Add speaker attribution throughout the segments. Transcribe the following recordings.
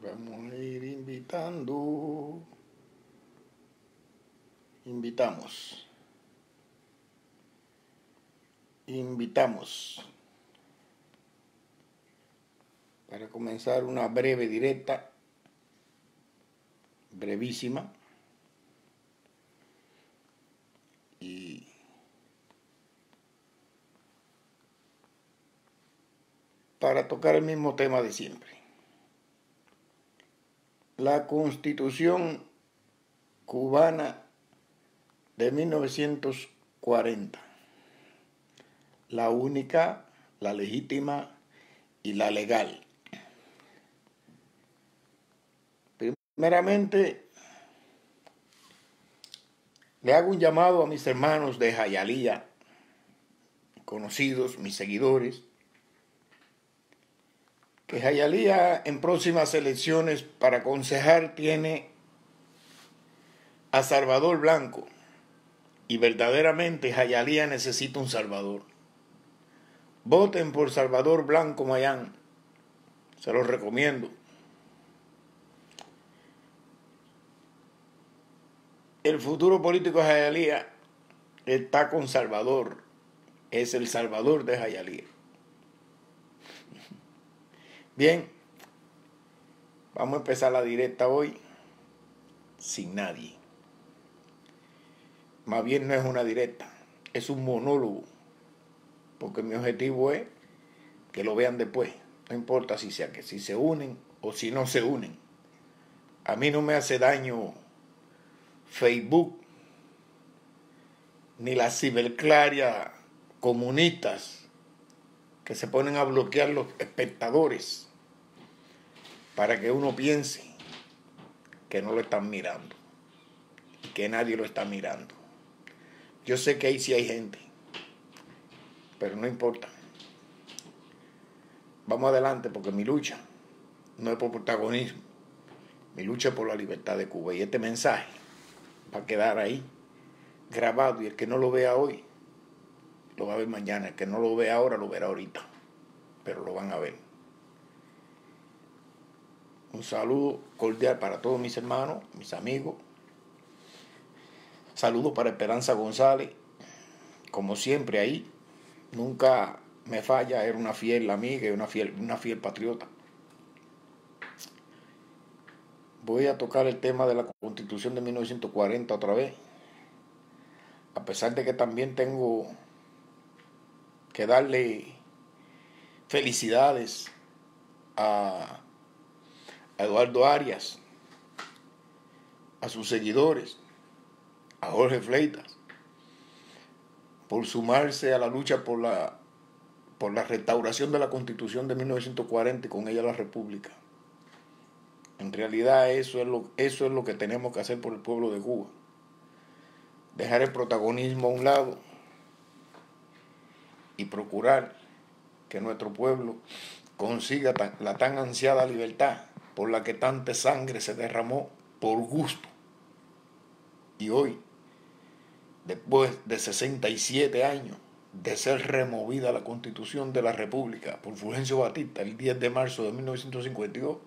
Speaker 1: Vamos a ir invitando. Invitamos para comenzar una breve directa, brevísima, y para tocar el mismo tema de siempre. La Constitución cubana de 1940, la única, la legítima y la legal. Primeramente, le hago un llamado a mis hermanos de Jayalía, conocidos, mis seguidores, que Jayalía en próximas elecciones para concejal tiene a Salvador Blanco, y verdaderamente Jayalía necesita un Salvador. Voten por Salvador Blanco Mayán, se los recomiendo. El futuro político de Jayalía está con Salvador, es el Salvador de Jayalía. Bien, vamos a empezar la directa hoy sin nadie. Más bien no es una directa, es un monólogo, porque mi objetivo es que lo vean después. No importa si se unen o si no se unen. A mí no me hace daño Facebook ni las ciberclarias comunistas que se ponen a bloquear los espectadores para que uno piense que no lo están mirando y que nadie lo está mirando. Yo sé que ahí sí hay gente, pero no importa. Vamos adelante, porque mi lucha no es por protagonismo. Mi lucha es por la libertad de Cuba. Y este mensaje va a quedar ahí grabado, y el que no lo vea hoy lo va a ver mañana. El que no lo vea ahora lo verá ahorita, pero lo van a ver. Un saludo cordial para todos mis hermanos, mis amigos. Saludos para Esperanza González, como siempre ahí. Nunca me falla, era una fiel amiga y una fiel patriota. Voy a tocar el tema de la Constitución de 1940 otra vez, a pesar de que también tengo que darle felicidades a Eduardo Arias, a sus seguidores, a Jorge Fleitas, por sumarse a la lucha por la restauración de la Constitución de 1940 y con ella la República. En realidad eso es lo que tenemos que hacer por el pueblo de Cuba. Dejar el protagonismo a un lado y procurar que nuestro pueblo consiga la tan ansiada libertad por la que tanta sangre se derramó por gusto. Y hoy, después de 67 años de ser removida la Constitución de la República por Fulgencio Batista el 10 de marzo de 1952,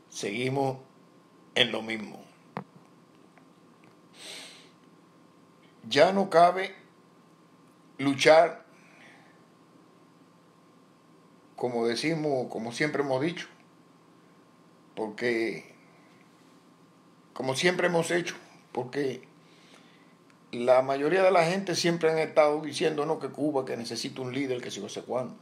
Speaker 1: seguimos en lo mismo. Ya no cabe luchar, como decimos, como siempre hemos dicho, porque, como siempre hemos hecho, porque la mayoría de la gente siempre han estado diciendo, no, que Cuba, que necesita un líder, que si no sé cuándo.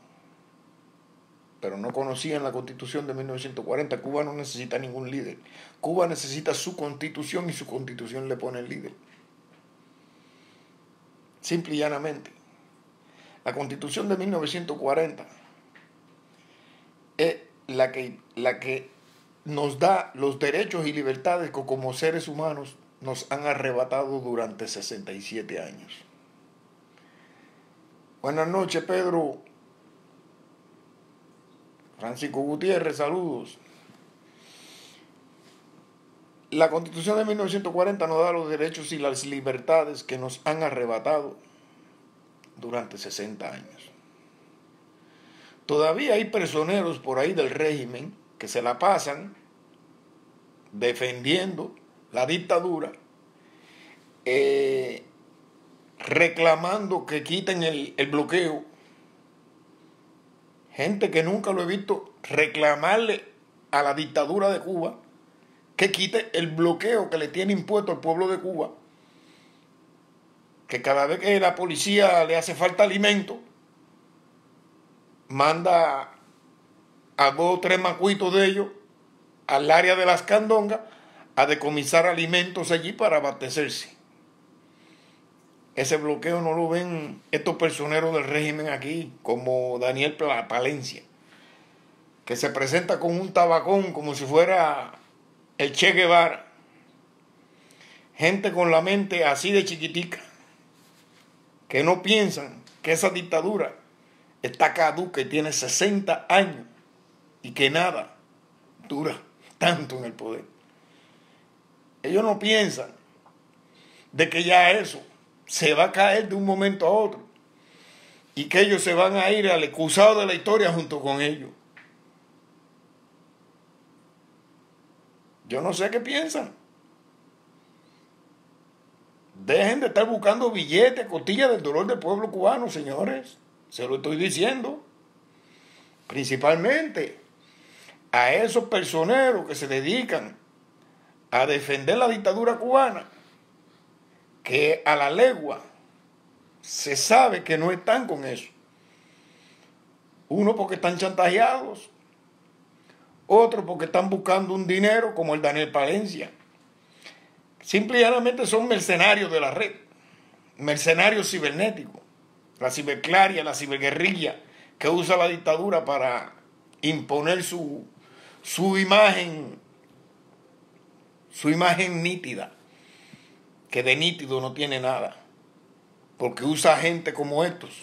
Speaker 1: Pero no conocían la Constitución de 1940. Cuba no necesita ningún líder. Cuba necesita su Constitución, y su Constitución le pone el líder. Simple y llanamente. La Constitución de 1940 es la que nos da los derechos y libertades que como seres humanos nos han arrebatado durante 67 años. Buenas noches, Pedro. Francisco Gutiérrez, saludos. La Constitución de 1940 nos da los derechos y las libertades que nos han arrebatado durante 60 años. Todavía hay personeros por ahí del régimen que se la pasan defendiendo la dictadura, reclamando que quiten el bloqueo. Gente que nunca lo he visto reclamarle a la dictadura de Cuba que quite el bloqueo que le tiene impuesto al pueblo de Cuba, que cada vez que la policía le hace falta alimento, manda a 2 o 3 macuitos de ellos al área de las candongas a decomisar alimentos allí para abastecerse. Ese bloqueo no lo ven estos personeros del régimen aquí, como Daniel Palencia, que se presenta con un tabacón como si fuera el Che Guevara. Gente con la mente así de chiquitica, que no piensan que esa dictadura está caduca y tiene 60 años y que nada dura tanto en el poder. Ellos no piensan de que ya eso se va a caer de un momento a otro y que ellos se van a ir al excusado de la historia junto con ellos. Yo no sé qué piensan. Dejen de estar buscando billetes, costillas del dolor del pueblo cubano, señores. Se lo estoy diciendo. Principalmente a esos personeros que se dedican a defender la dictadura cubana, que a la legua se sabe que no están con eso. Uno porque están chantajeados, otro porque están buscando un dinero como el Daniel Palencia. Simple y llanamente son mercenarios de la red, mercenarios cibernéticos, la ciberclaria, la ciberguerrilla que usa la dictadura para imponer su imagen nítida, que de nítido no tiene nada, porque usa gente como estos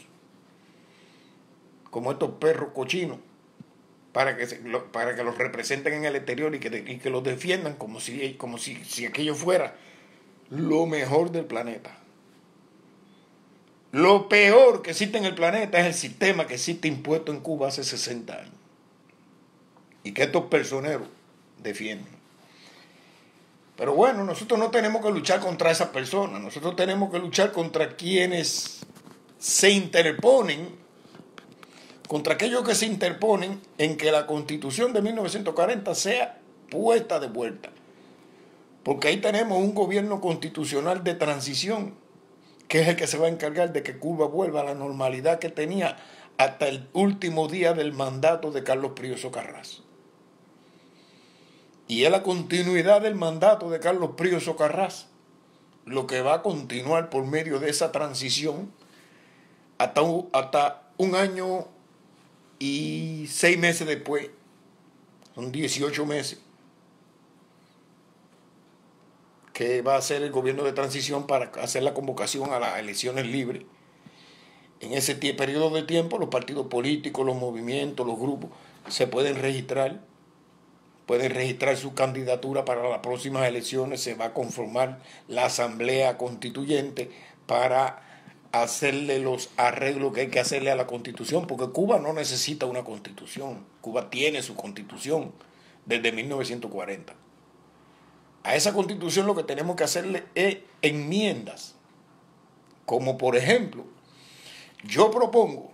Speaker 1: perros cochinos, para que los representen en el exterior y que los defiendan como si aquello fuera lo mejor del planeta. Lo peor que existe en el planeta es el sistema que existe impuesto en Cuba hace 60 años y que estos personeros defienden. Pero bueno, nosotros no tenemos que luchar contra esas personas, nosotros tenemos que luchar contra quienes se interponen, contra aquellos que se interponen en que la Constitución de 1940 sea puesta de vuelta. Porque ahí tenemos un gobierno constitucional de transición, que es el que se va a encargar de que Cuba vuelva a la normalidad que tenía hasta el último día del mandato de Carlos Prioso Carrás. Y es la continuidad del mandato de Carlos Prioso Carrás lo que va a continuar por medio de esa transición hasta un año y 6 meses después. Son 18 meses que va a hacer el gobierno de transición para hacer la convocación a las elecciones libres. En ese periodo de tiempo los partidos políticos, los movimientos, los grupos se pueden registrar su candidatura para las próximas elecciones. Se va a conformar la Asamblea Constituyente para hacerle los arreglos que hay que hacerle a la Constitución, porque Cuba no necesita una Constitución. Cuba tiene su Constitución desde 1940. A esa Constitución lo que tenemos que hacerle es enmiendas, como por ejemplo, yo propongo,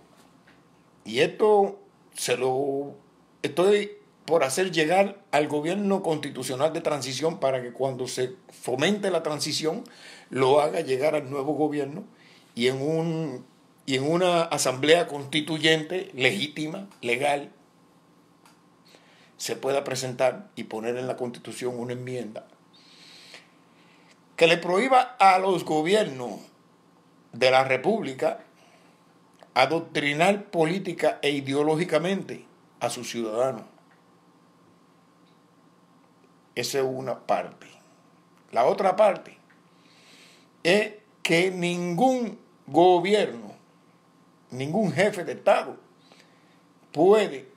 Speaker 1: y esto se lo estoy por hacer llegar al gobierno constitucional de transición para que cuando se fomente la transición lo haga llegar al nuevo gobierno y en una asamblea constituyente legítima, legal, se pueda presentar y poner en la Constitución una enmienda que le prohíba a los gobiernos de la República adoctrinar política e ideológicamente a sus ciudadanos. Esa es una parte. La otra parte es que ningún gobierno, ningún jefe de Estado puede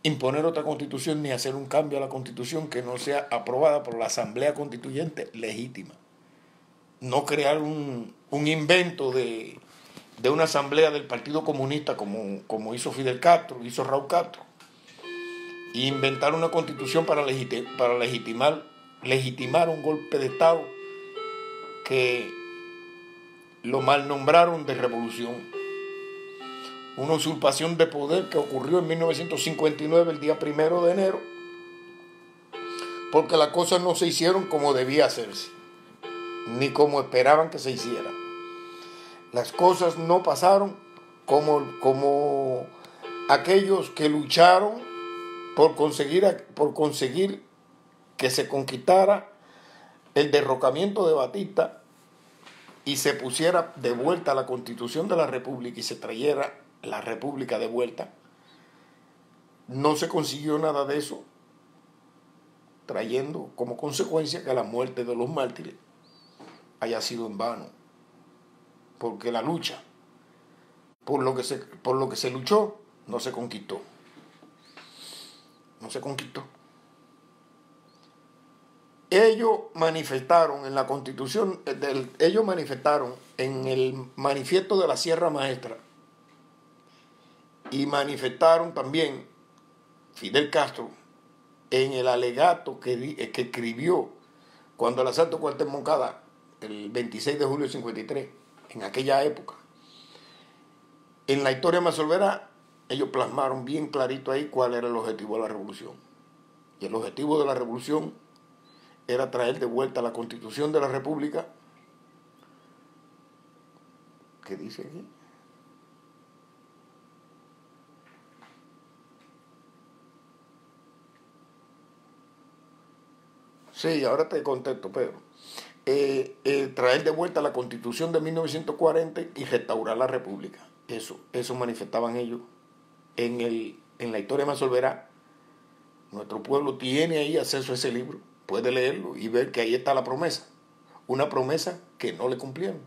Speaker 1: imponer otra constitución ni hacer un cambio a la constitución que no sea aprobada por la Asamblea Constituyente legítima. No crear un invento de una asamblea del Partido Comunista como hizo Fidel Castro, hizo Raúl Castro, e inventar una constitución para legitimar un golpe de Estado que lo mal nombraron de revolución. Una usurpación de poder que ocurrió en 1959, el día 1 de enero, porque las cosas no se hicieron como debía hacerse, ni como esperaban que se hicieran. Las cosas no pasaron como aquellos que lucharon por conseguir que se conquistara el derrocamiento de Batista y se pusiera de vuelta la Constitución de la República y se trayera la República de vuelta. No se consiguió nada de eso, trayendo como consecuencia que la muerte de los mártires haya sido en vano, porque la lucha por lo que se luchó no se conquistó. No se conquistó. Ellos manifestaron en la Constitución, ellos manifestaron en el manifiesto de la Sierra Maestra y manifestaron también Fidel Castro en el alegato que escribió cuando el asalto Cuartel Moncada, el 26 de julio del 53, en aquella época. En la historia Mazolverá, ellos plasmaron bien clarito ahí cuál era el objetivo de la revolución. Y el objetivo de la revolución era traer de vuelta la Constitución de la República. ¿Qué dice aquí? Sí, ahora te contesto, Pedro. Traer de vuelta la Constitución de 1940 y restaurar la República. Eso manifestaban ellos en la historia Mazolverá. Nuestro pueblo tiene ahí acceso a ese libro, puede leerlo y ver que ahí está la promesa, una promesa que no le cumplieron.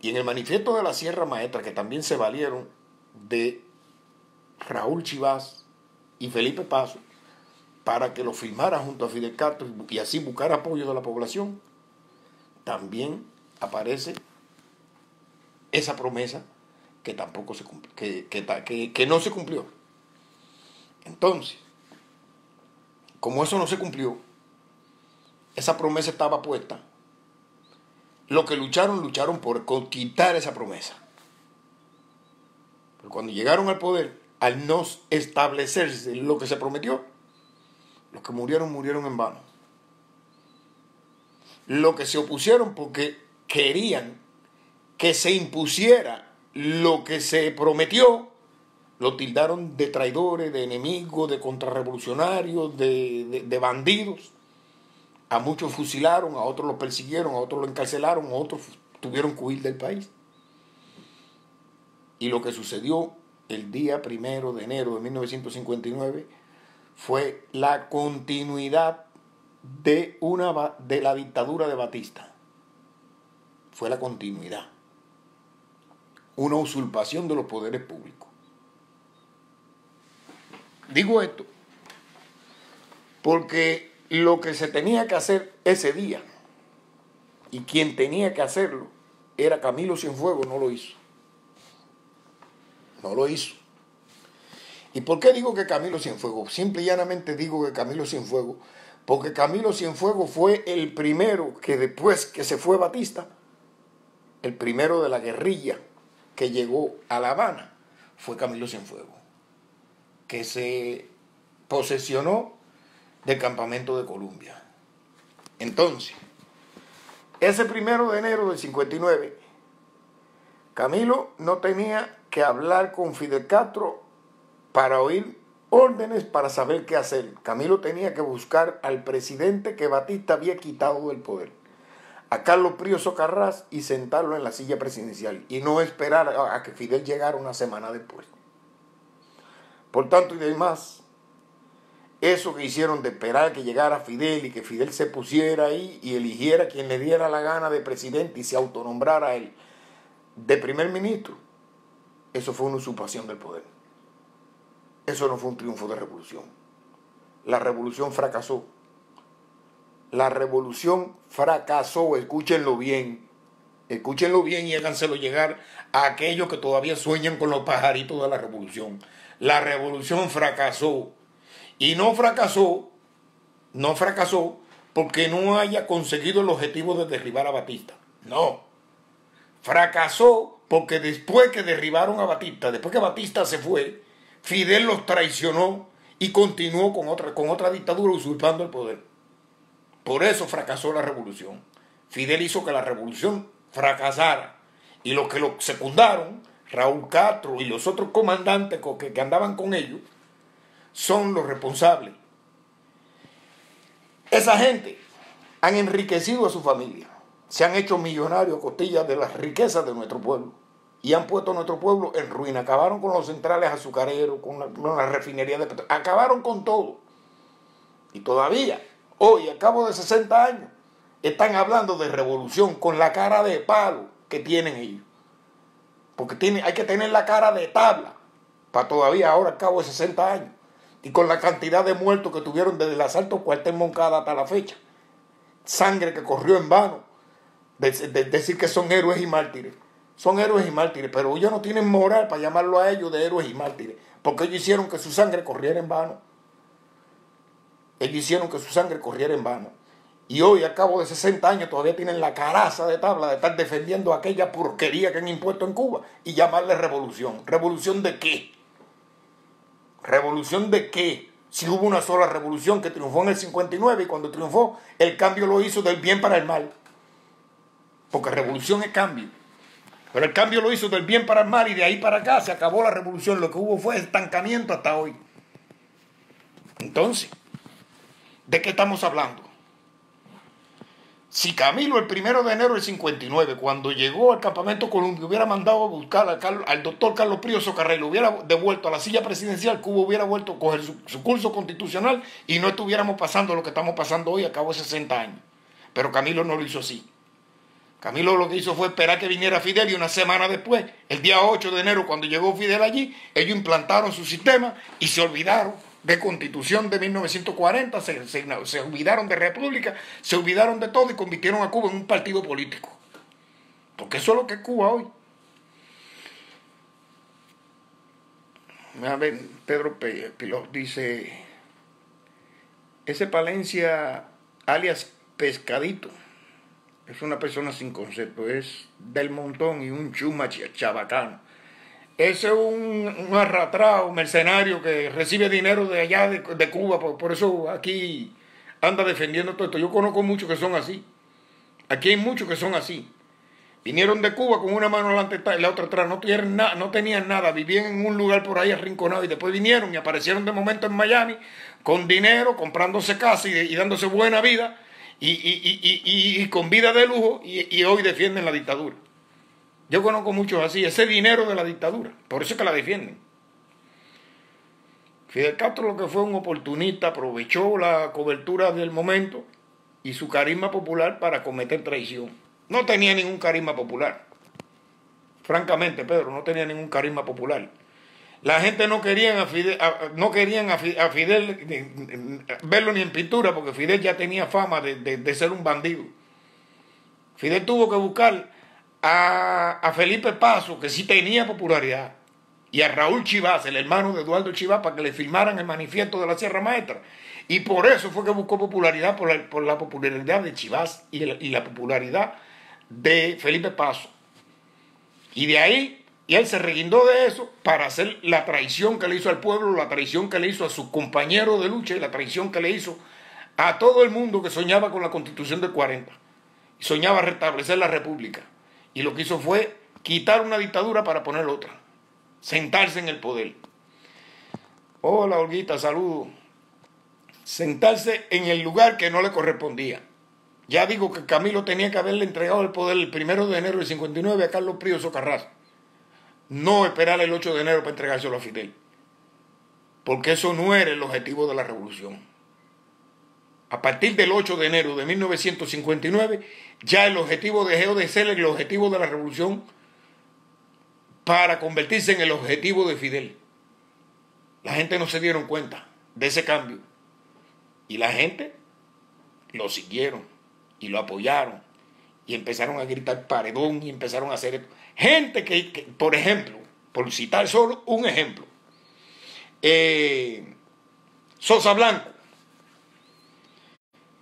Speaker 1: Y en el manifiesto de la Sierra Maestra, que también se valieron de Raúl Chivas y Felipe Paso para que lo firmara junto a Fidel Castro y así buscar apoyo de la población, también aparece esa promesa que tampoco se cumplió, que no se cumplió. Entonces, como eso no se cumplió, esa promesa estaba puesta. Los que lucharon por quitar esa promesa. Pero cuando llegaron al poder, al no establecerse lo que se prometió, los que murieron en vano. Los que se opusieron porque querían que se impusiera lo que se prometió, lo tildaron de traidores, de enemigos, de contrarrevolucionarios, de bandidos. A muchos fusilaron, a otros los persiguieron, a otros los encarcelaron, a otros tuvieron que huir del país. Y lo que sucedió el día 1 de enero de 1959 fue la continuidad de la dictadura de Batista. Fue la continuidad. Una usurpación de los poderes públicos. Digo esto porque lo que se tenía que hacer ese día y quien tenía que hacerlo era Camilo Cienfuegos, no lo hizo. No lo hizo. ¿Y por qué digo que Camilo Cienfuegos? Simple y llanamente digo que Camilo Cienfuegos, porque Camilo Cienfuegos fue el primero que después que se fue Batista, el primero de la guerrilla que llegó a La Habana, fue Camilo Cienfuegos, que se posesionó del campamento de Colombia. Entonces, ese 1 de enero del 59, Camilo no tenía que hablar con Fidel Castro para oír órdenes, para saber qué hacer. Camilo tenía que buscar al presidente que Batista había quitado del poder, a Carlos Prío Socarrás, y sentarlo en la silla presidencial y no esperar a que Fidel llegara una semana después. Por tanto, y demás, eso que hicieron de esperar que llegara Fidel y que Fidel se pusiera ahí y eligiera quien le diera la gana de presidente y se autonombrara él de primer ministro, eso fue una usurpación del poder. Eso no fue un triunfo de revolución. La revolución fracasó. La revolución fracasó, escúchenlo bien y háganselo llegar a aquellos que todavía sueñan con los pajaritos de la revolución. La revolución fracasó Y no fracasó porque no haya conseguido el objetivo de derribar a Batista. No. Fracasó porque después que derribaron a Batista, después que Batista se fue, Fidel los traicionó y continuó con otra dictadura usurpando el poder. Por eso fracasó la revolución. Fidel hizo que la revolución fracasara. Y los que lo secundaron, Raúl Castro y los otros comandantes que andaban con ellos, son los responsables. Esa gente han enriquecido a su familia, se han hecho millonarios a costillas de las riquezas de nuestro pueblo y han puesto a nuestro pueblo en ruina. Acabaron con los centrales azucareros, con la refinería de petróleo, acabaron con todo. Y todavía, hoy, a cabo de 60 años, están hablando de revolución con la cara de palo que tienen ellos. Porque hay que tener la cara de tabla para todavía ahora, a cabo de 60 años. Y con la cantidad de muertos que tuvieron desde el asalto Cuartel Moncada hasta la fecha. Sangre que corrió en vano. Decir que son héroes y mártires. Son héroes y mártires, pero ellos no tienen moral para llamarlo a ellos de héroes y mártires. Porque ellos hicieron que su sangre corriera en vano. Ellos hicieron que su sangre corriera en vano. Y hoy, a cabo de 60 años, todavía tienen la caraza de tabla de estar defendiendo aquella porquería que han impuesto en Cuba y llamarle revolución. ¿Revolución de qué? ¿Revolución de qué? Si hubo una sola revolución que triunfó en el 59 y cuando triunfó, el cambio lo hizo del bien para el mal. Porque revolución es cambio. Pero el cambio lo hizo del bien para el mal y de ahí para acá se acabó la revolución. Lo que hubo fue estancamiento hasta hoy. Entonces, ¿de qué estamos hablando? Si Camilo el 1 de enero del 59, cuando llegó al campamento Columbia, hubiera mandado a buscar al doctor Carlos Prío Socarrey, lo hubiera devuelto a la silla presidencial, Cuba hubiera vuelto a coger su curso constitucional y no estuviéramos pasando lo que estamos pasando hoy a cabo de 60 años. Pero Camilo no lo hizo así. Camilo lo que hizo fue esperar que viniera Fidel y una semana después, el día 8 de enero, cuando llegó Fidel allí, ellos implantaron su sistema y se olvidaron de Constitución de 1940, se olvidaron de República, se olvidaron de todo y convirtieron a Cuba en un partido político. Porque eso es lo que es Cuba hoy. A ver, Pedro Pilot dice, ese Palencia, alias Pescadito, es una persona sin concepto, es del montón y un chuma chabacano. Ese es un arrastrado, mercenario que recibe dinero de allá de Cuba, por eso aquí anda defendiendo todo esto. Yo conozco muchos que son así. Aquí hay muchos que son así. Vinieron de Cuba con una mano delante y la otra atrás, no tenían nada, vivían en un lugar por ahí arrinconado y después vinieron y aparecieron de momento en Miami con dinero, comprándose casa y dándose buena vida y con vida de lujo y hoy defienden la dictadura. Yo conozco muchos así, ese dinero de la dictadura, por eso es que la defienden. Fidel Castro lo que fue un oportunista, aprovechó la cobertura del momento y su carisma popular para cometer traición. No tenía ningún carisma popular. Francamente, Pedro, no tenía ningún carisma popular. La gente no querían a Fidel verlo ni en pintura porque Fidel ya tenía fama de ser un bandido. Fidel tuvo que buscar a Felipe Paso, que sí tenía popularidad, y a Raúl Chivas, el hermano de Eduardo Chivas, para que le firmaran el manifiesto de la Sierra Maestra. Y por eso fue que buscó popularidad, por la popularidad de Chivas y la popularidad de Felipe Paso. Y de ahí, y él se reguindó de eso para hacer la traición que le hizo al pueblo, la traición que le hizo a sus compañeros de lucha y la traición que le hizo a todo el mundo que soñaba con la Constitución del 40. Y soñaba restablecer la República. Y lo que hizo fue quitar una dictadura para poner otra. Sentarse en el poder. Hola, Olguita, saludos. Sentarse en el lugar que no le correspondía. Ya digo que Camilo tenía que haberle entregado el poder el 1 de enero del 59 a Carlos Prío Socarrás. No esperar el 8 de enero para entregárselo a Fidel. Porque eso no era el objetivo de la revolución. A partir del 8 de enero de 1959, ya el objetivo dejó de ser el objetivo de la revolución para convertirse en el objetivo de Fidel. La gente no se dieron cuenta de ese cambio. Y la gente lo siguieron y lo apoyaron. Y empezaron a gritar paredón y empezaron a hacer esto. Gente que por ejemplo, por citar solo un ejemplo, Sosa Blanco.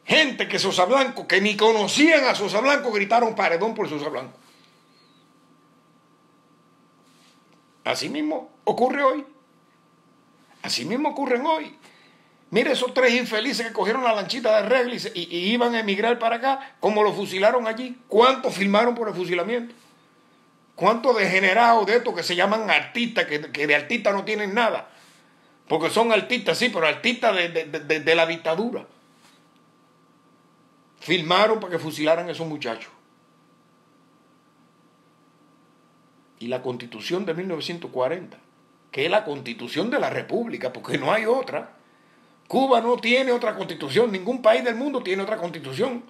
Speaker 1: Gente que Sosa Blanco, que ni conocían a Sosa Blanco, gritaron paredón por Sosa Blanco. Así mismo ocurre hoy. Así mismo ocurren hoy. Mire esos tres infelices que cogieron la lanchita de regla y iban a emigrar para acá, como lo fusilaron allí. ¿Cuántos firmaron por el fusilamiento? ¿Cuántos degenerados de estos que se llaman artistas, que de artistas no tienen nada? Porque son artistas, sí, pero artistas de la dictadura. Firmaron para que fusilaran a esos muchachos. Y la Constitución de 1940, que es la Constitución de la República, porque no hay otra. Cuba no tiene otra Constitución, ningún país del mundo tiene otra Constitución.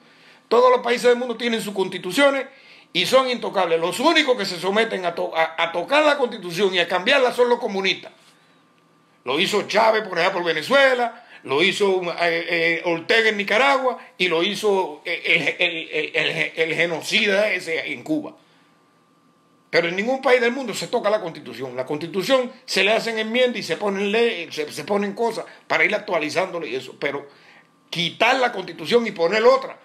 Speaker 1: Todos los países del mundo tienen sus constituciones y son intocables. Los únicos que se someten a tocar la Constitución y a cambiarla son los comunistas. Lo hizo Chávez, por ejemplo, por Venezuela, lo hizo Ortega en Nicaragua y lo hizo el genocida ese en Cuba. Pero en ningún país del mundo se toca la Constitución. La Constitución se le hacen enmiendas y se ponen leyes, se ponen cosas para ir actualizándole y eso. Pero quitar la Constitución y poner otra.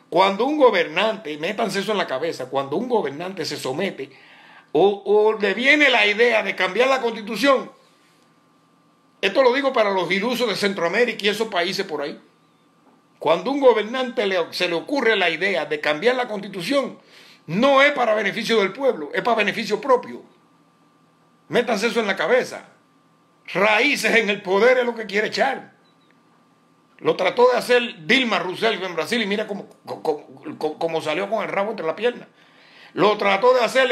Speaker 1: Cuando un gobernante, métanse eso en la cabeza, cuando un gobernante se somete o le viene la idea de cambiar la Constitución, esto lo digo para los ilusos de Centroamérica y esos países por ahí. Cuando un gobernante se le ocurre la idea de cambiar la Constitución, no es para beneficio del pueblo, es para beneficio propio. Métanse eso en la cabeza. Raíces en el poder es lo que quiere echar. Lo trató de hacer Dilma Rousseff en Brasil y mira cómo salió con el rabo entre las piernas. Lo trató de hacer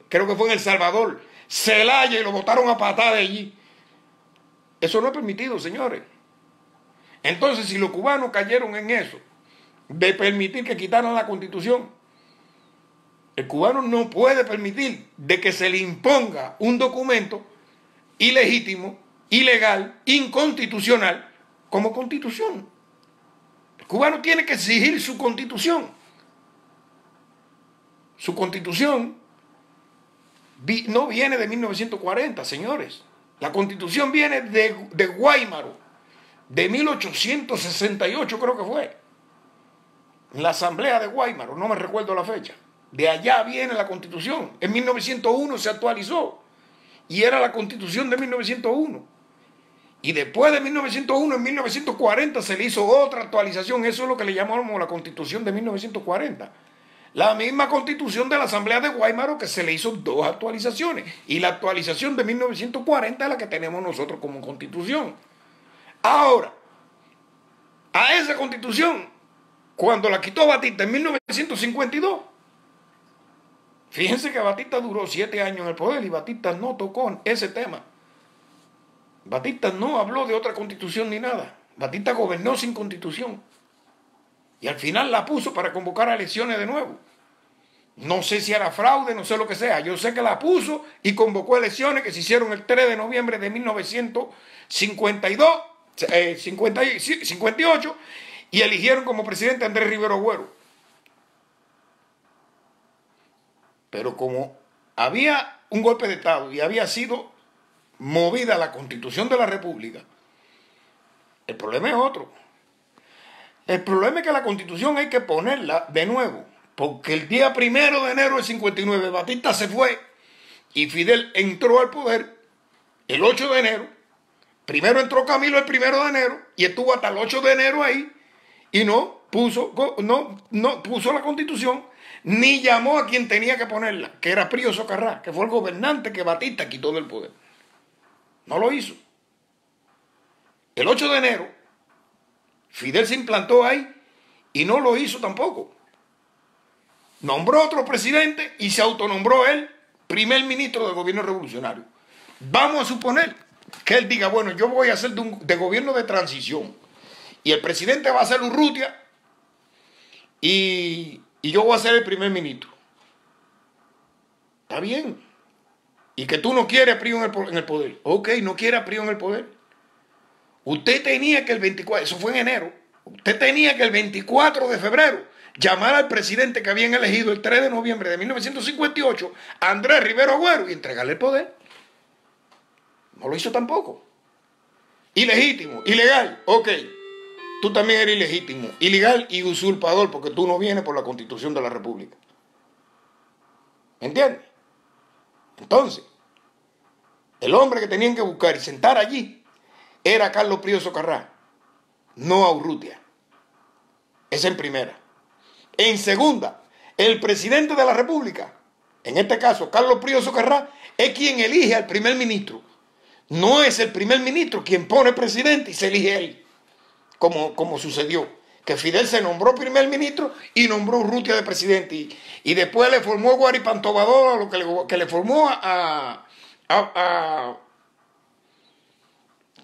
Speaker 1: creo que fue en El Salvador, Celaya, y lo botaron a patada de allí. Eso no es permitido, señores. Entonces, si los cubanos cayeron en eso, de permitir que quitaran la Constitución, el cubano no puede permitir de que se le imponga un documento ilegítimo, ilegal, inconstitucional, como Constitución. El cubano tiene que exigir su Constitución. Su Constitución no viene de 1940, señores. La Constitución viene de Guaymaro, de 1868 creo que fue. En la Asamblea de Guaymaro, no me recuerdo la fecha. De allá viene la Constitución. En 1901 se actualizó y era la Constitución de 1901. Y después de 1901, en 1940 se le hizo otra actualización. Eso es lo que le llamamos la Constitución de 1940. La misma Constitución de la Asamblea de Guaymaro, que se le hizo dos actualizaciones. Y la actualización de 1940 es la que tenemos nosotros como Constitución. Ahora, a esa Constitución, cuando la quitó Batista en 1952, fíjense que Batista duró 7 años en el poder y Batista no tocó ese tema. Batista no habló de otra Constitución ni nada. Batista gobernó sin Constitución. Y al final la puso para convocar a elecciones de nuevo. No sé si era fraude, no sé lo que sea. Yo sé que la puso y convocó elecciones que se hicieron el 3 de noviembre de 1958 y eligieron como presidente a Andrés Rivero Agüero. Pero como había un golpe de Estado y había sido movida la Constitución de la República, el problema es otro. El problema es que la Constitución hay que ponerla de nuevo, porque el día 1 de enero del 59 Batista se fue y Fidel entró al poder el 8 de enero. Primero entró Camilo el 1 de enero y estuvo hasta el 8 de enero ahí y no puso la Constitución ni llamó a quien tenía que ponerla, que era Prío Socarrá, que fue el gobernante que Batista quitó del poder. No lo hizo. El 8 de enero Fidel se implantó ahí y no lo hizo tampoco. Nombró otro presidente y se autonombró él primer ministro del gobierno revolucionario. Vamos a suponer que él diga, bueno, yo voy a hacer de gobierno de transición y el presidente va a ser Urrutia y yo voy a ser el primer ministro. Está bien. Y que tú no quieres a Prío en el poder. Ok, no quiere a Prío en el poder. Usted tenía que el 24, eso fue en enero, usted tenía que el 24 de febrero llamar al presidente que habían elegido el 3 de noviembre de 1958, Andrés Rivero Agüero, y entregarle el poder. No lo hizo tampoco. Ilegítimo, ilegal, ok. Tú también eres ilegítimo, ilegal y usurpador porque tú no vienes por la Constitución de la República. ¿Entiendes? Entonces, el hombre que tenían que buscar y sentar allí era Carlos Prío Socarrá, no a Urrutia. Esa en primera. En segunda, el presidente de la República, en este caso Carlos Prío Socarrá, es quien elige al primer ministro. No es el primer ministro quien pone presidente y se elige él, como sucedió. Que Fidel se nombró primer ministro y nombró a Urrutia de presidente. Y después le formó Guaripantobador a lo que le formó a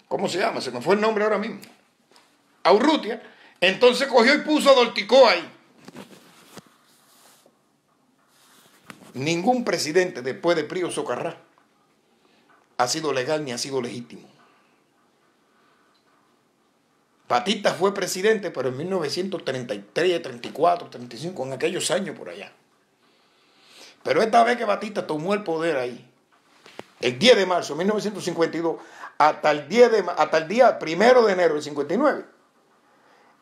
Speaker 1: ¿cómo se llama? Se me fue el nombre ahora mismo. A Urrutia. Entonces cogió y puso a Dorticó ahí. Ningún presidente después de Prío Socarrá ha sido legal ni ha sido legítimo. Batista fue presidente, pero en 1933, 34, 35, en aquellos años por allá. Pero esta vez que Batista tomó el poder ahí, el 10 de marzo de 1952, hasta el día 1 de enero del 59,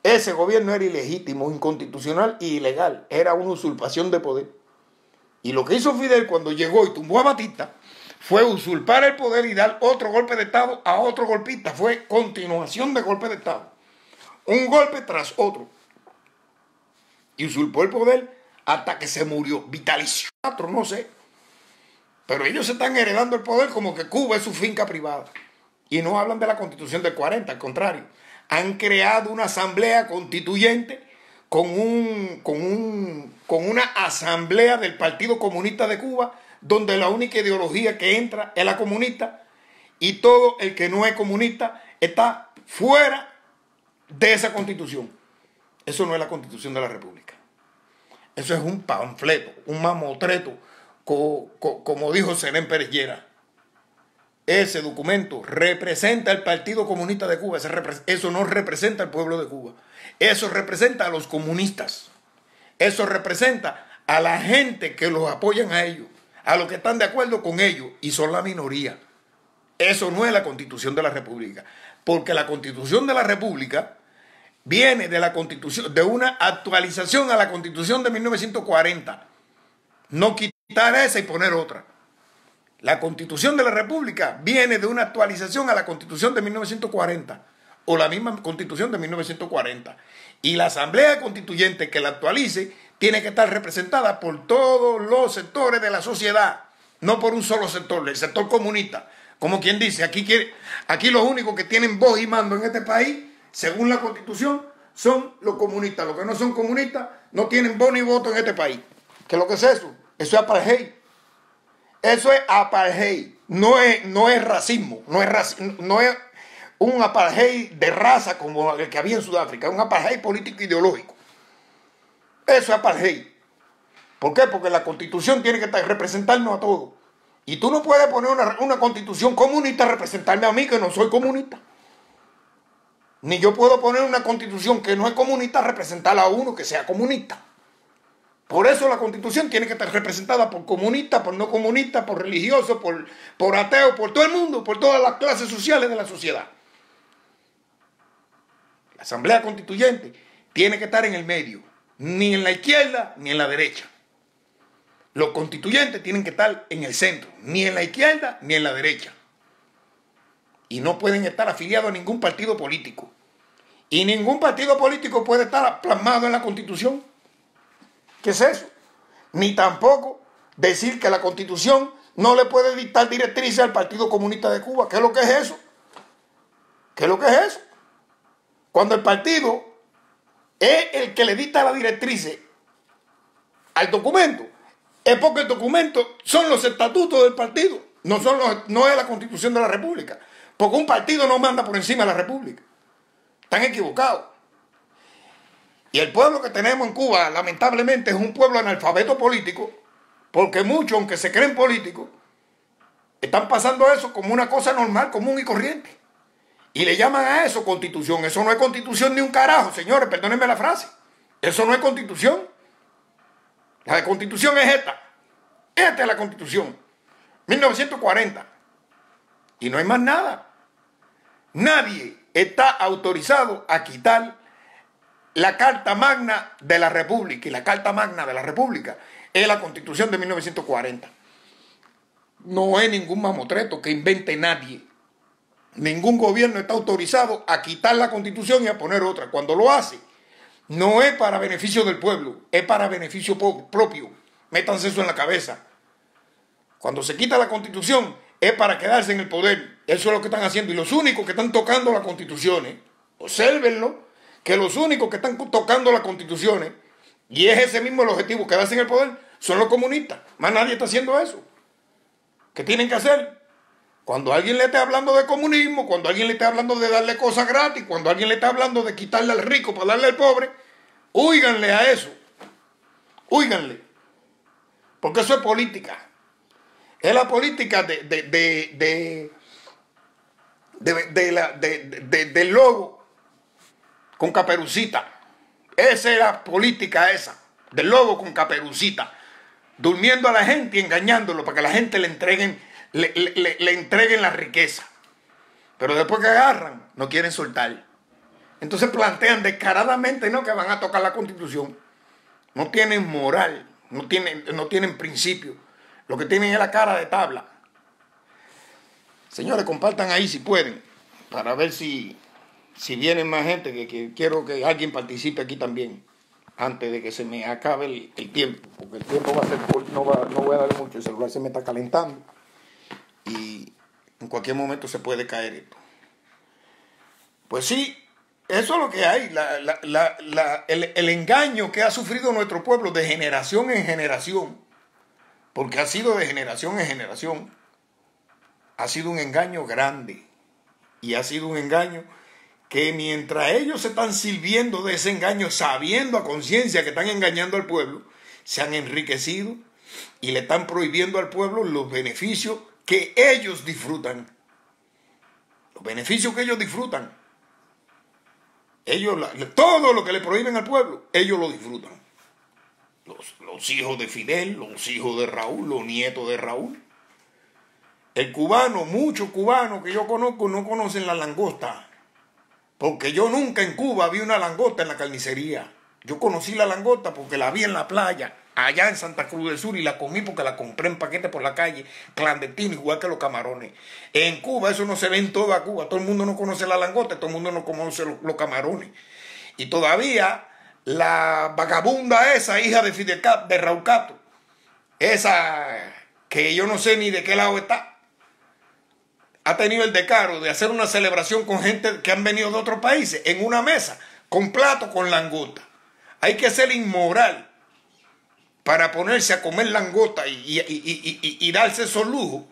Speaker 1: ese gobierno era ilegítimo, inconstitucional e ilegal. Era una usurpación de poder. Y lo que hizo Fidel cuando llegó y tumbó a Batista fue usurpar el poder y dar otro golpe de Estado a otro golpista. Fue continuación de golpe de Estado. Un golpe tras otro. Y usurpó el poder hasta que se murió. Vitalicio, no sé. Pero ellos se están heredando el poder como que Cuba es su finca privada. Y no hablan de la Constitución del 40, al contrario. Han creado una asamblea constituyente con una asamblea del Partido Comunista de Cuba, donde la única ideología que entra es la comunista, y todo el que no es comunista está fuera de esa constitución. Eso no es la Constitución de la República. Eso es un panfleto, un mamotreto, como dijo Senén Pérez Llera. Ese documento representa al Partido Comunista de Cuba. Eso no representa al pueblo de Cuba. Eso representa a los comunistas. Eso representa a la gente que los apoyan a ellos, a los que están de acuerdo con ellos y son la minoría. Eso no es la Constitución de la República, porque la Constitución de la República viene de la Constitución, de una actualización a la Constitución de 1940. No quitar esa y poner otra. La Constitución de la República viene de una actualización a la Constitución de 1940 o la misma Constitución de 1940. Y la Asamblea Constituyente que la actualice tiene que estar representada por todos los sectores de la sociedad, no por un solo sector, el sector comunista. Como quien dice, aquí los únicos que tienen voz y mando en este país, según la Constitución, son los comunistas. Los que no son comunistas no tienen voz ni voto en este país. ¿Qué es lo que es eso? Eso es apartheid. Eso es apartheid. No es racismo. No es un apartheid de raza como el que había en Sudáfrica. Es un apartheid político ideológico. Eso es apartheid. ¿Por qué? Porque la Constitución tiene que representarnos a todos. Y tú no puedes poner una Constitución comunista a representarme a mí que no soy comunista. Ni yo puedo poner una Constitución que no es comunista a representar a uno que sea comunista. Por eso la Constitución tiene que estar representada por comunistas, por no comunistas, por religiosos, por ateos, por todo el mundo, por todas las clases sociales de la sociedad. La Asamblea Constituyente tiene que estar en el medio, ni en la izquierda ni en la derecha. Los constituyentes tienen que estar en el centro, ni en la izquierda ni en la derecha. Y no pueden estar afiliados a ningún partido político. Y ningún partido político puede estar plasmado en la Constitución. ¿Qué es eso? Ni tampoco decir que la Constitución no le puede dictar directrices al Partido Comunista de Cuba. ¿Qué es lo que es eso? ¿Qué es lo que es eso? Cuando el partido es el que le dicta las directrices al documento, es porque el documento son los estatutos del partido, no es la Constitución de la República. Porque un partido no manda por encima de la República. Están equivocados. Y el pueblo que tenemos en Cuba, lamentablemente, es un pueblo analfabeto político, porque muchos, aunque se creen políticos, están pasando eso como una cosa normal, común y corriente. Y le llaman a eso Constitución. Eso no es Constitución ni un carajo, señores, perdónenme la frase. Eso no es Constitución. La Constitución es esta. Esta es la Constitución. 1940. Y no hay más nada. Nadie está autorizado a quitar la Carta Magna de la República. Y la Carta Magna de la República es la Constitución de 1940. No es ningún mamotreto que invente nadie. Ningún gobierno está autorizado a quitar la Constitución y a poner otra. Cuando lo hace, no es para beneficio del pueblo, es para beneficio propio. Métanse eso en la cabeza. Cuando se quita la Constitución es para quedarse en el poder. Eso es lo que están haciendo. Y los únicos que están tocando las constituciones, obsérvenlo, que los únicos que están tocando las constituciones, y es ese mismo el objetivo, quedarse en el poder, son los comunistas. Más nadie está haciendo eso. ¿Qué tienen que hacer? Cuando alguien le esté hablando de comunismo, cuando alguien le esté hablando de darle cosas gratis, cuando alguien le esté hablando de quitarle al rico para darle al pobre, húiganle a eso. Húiganle. Porque eso es política. Es la política del lobo con caperucita. Esa es la política esa, del lobo con caperucita. Durmiendo a la gente y engañándolo para que la gente le entreguen la riqueza. Pero después que agarran, no quieren soltar. Entonces plantean descaradamente, ¿no?, que van a tocar la Constitución. No tienen moral, no tienen principio. Lo que tienen es la cara de tabla. Señores, compartan ahí si pueden, para ver si vienen más gente, que quiero que alguien participe aquí también, antes de que se me acabe el tiempo, porque el tiempo va a ser corto, no voy a dar mucho, el celular se me está calentando y en cualquier momento se puede caer esto. Pues sí, eso es lo que hay, el engaño que ha sufrido nuestro pueblo de generación en generación, porque ha sido de generación en generación, ha sido un engaño grande y ha sido un engaño que mientras ellos se están sirviendo de ese engaño, sabiendo a conciencia que están engañando al pueblo, se han enriquecido y le están prohibiendo al pueblo los beneficios que ellos disfrutan. Los beneficios que ellos disfrutan. Todo lo que le prohíben al pueblo, ellos lo disfrutan. Los hijos de Fidel, los hijos de Raúl, los nietos de Raúl. El cubano, muchos cubanos que yo conozco no conocen la langosta. Porque yo nunca en Cuba vi una langosta en la carnicería. Yo conocí la langosta porque la vi en la playa, allá en Santa Cruz del Sur, y la comí porque la compré en paquete por la calle, clandestino, igual que los camarones. En Cuba eso no se ve en toda Cuba. Todo el mundo no conoce la langosta, todo el mundo no conoce los camarones. Y todavía la vagabunda esa, hija de Raúl Castro, esa que yo no sé ni de qué lado está, ha tenido el descaro de hacer una celebración con gente que han venido de otros países en una mesa, con plato con langosta. Hay que ser inmoral para ponerse a comer langosta y darse esos lujos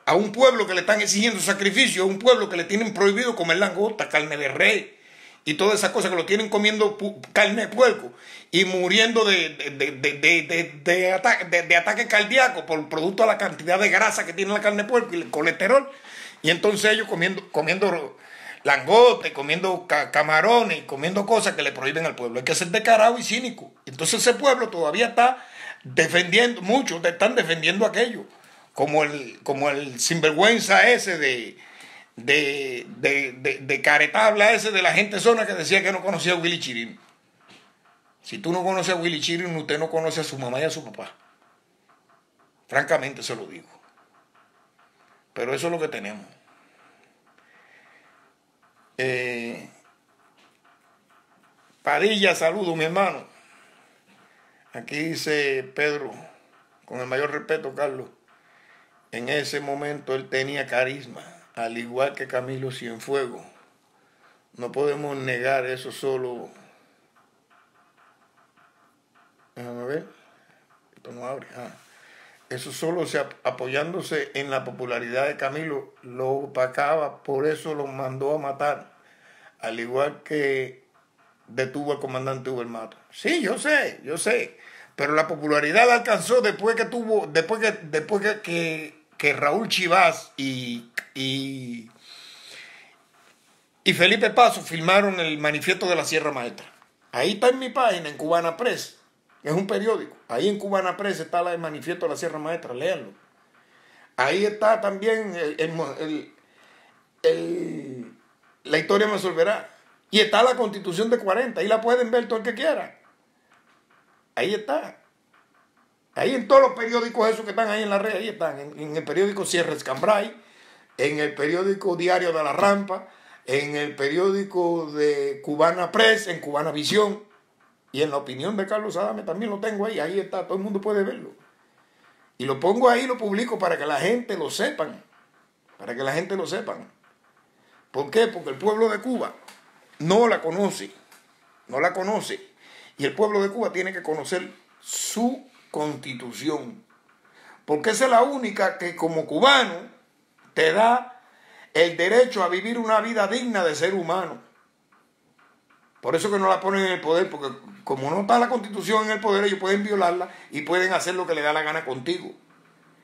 Speaker 1: a un pueblo que le están exigiendo sacrificio, a un pueblo que le tienen prohibido comer langosta, carne de rey y todas esas cosas, que lo tienen comiendo carne de puerco y muriendo de ataque cardíaco por producto de la cantidad de grasa que tiene la carne de puerco y el colesterol. Y entonces ellos comiendo langote, comiendo camarones, comiendo cosas que le prohíben al pueblo. Hay que ser descarado y cínico. Entonces ese pueblo todavía está defendiendo, muchos están defendiendo aquello, como el sinvergüenza ese de caretabla ese de la gente zona que decía que no conocía a Willy Chirino. Si tú no conoces a Willy Chirino, usted no conoce a su mamá y a su papá. Francamente se lo digo. Pero eso es lo que tenemos. Padilla, saludo, mi hermano. Aquí dice Pedro, con el mayor respeto, Carlos. En ese momento él tenía carisma, al igual que Camilo Cienfuegos. No podemos negar eso solo. Déjame ver. Esto no abre. Eso solo apoyándose en la popularidad de Camilo lo opacaba, por eso lo mandó a matar, al igual que detuvo al comandante Hugo el Mato. Sí, yo sé, pero la popularidad la alcanzó después que Raúl Chivas y Felipe Paso firmaron el manifiesto de la Sierra Maestra. Ahí está en mi página, en Cubana Press. Es un periódico. Ahí en Cubana Press está el manifiesto de la Sierra Maestra, léanlo. Ahí está también la historia me resolverá. Y está la Constitución de 40, ahí la pueden ver todo el que quiera. Ahí está. Ahí en todos los periódicos esos que están ahí en la red, ahí están. En el periódico Cierres Cambrai, en el periódico Diario de la Rampa, en el periódico de Cubana Press, en Cubana Visión, y en la opinión de Carlos Adame también lo tengo ahí. Ahí está, todo el mundo puede verlo. Y lo pongo ahí, lo publico para que la gente lo sepan. Para que la gente lo sepan. ¿Por qué? Porque el pueblo de Cuba no la conoce. No la conoce. Y el pueblo de Cuba tiene que conocer su Constitución. Porque esa es la única que como cubano te da el derecho a vivir una vida digna de ser humano. Por eso que no la ponen en el poder, porque como no está la Constitución en el poder, ellos pueden violarla y pueden hacer lo que les da la gana contigo.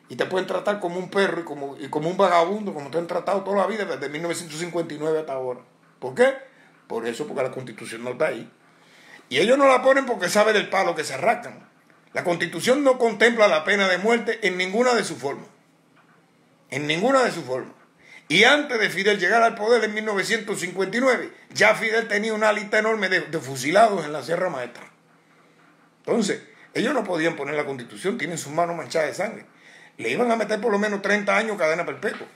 Speaker 1: Y te pueden tratar como un perro y como un vagabundo, como te han tratado toda la vida, desde 1959 hasta ahora. ¿Por qué? Por eso, porque la Constitución no está ahí. Y ellos no la ponen porque saben del palo que se arrancan. La Constitución no contempla la pena de muerte en ninguna de sus formas. En ninguna de sus formas. Y antes de Fidel llegar al poder en 1959, ya Fidel tenía una lista enorme de fusilados en la Sierra Maestra. Entonces, ellos no podían poner la Constitución, tienen sus manos manchadas de sangre. Le iban a meter por lo menos 30 años cadena perpetua.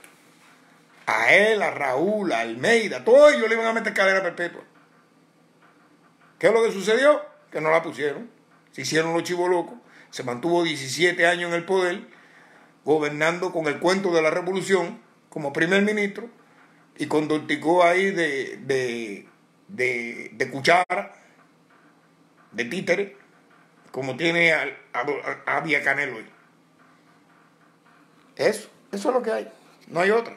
Speaker 1: A él, a Raúl, a Almeida, a todos ellos le iban a meter cadena perpetua. ¿Qué es lo que sucedió? Que no la pusieron. Se hicieron los chivos locos. Se mantuvo 17 años en el poder, gobernando con el cuento de la revolución como primer ministro y con dorticó ahí de cuchara, de títere, como tiene a Díaz Canel hoy. Eso es lo que hay. No hay otra.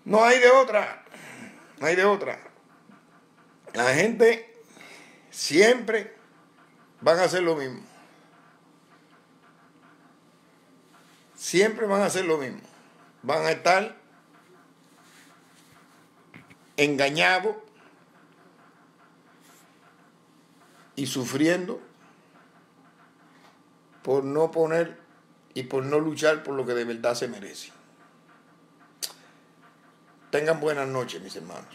Speaker 1: No hay de otra. No hay de otra. La gente siempre van a hacer lo mismo. Siempre van a hacer lo mismo. Van a estar engañados y sufriendo por no poner y por no luchar por lo que de verdad se merece. Tengan buenas noches, mis hermanos.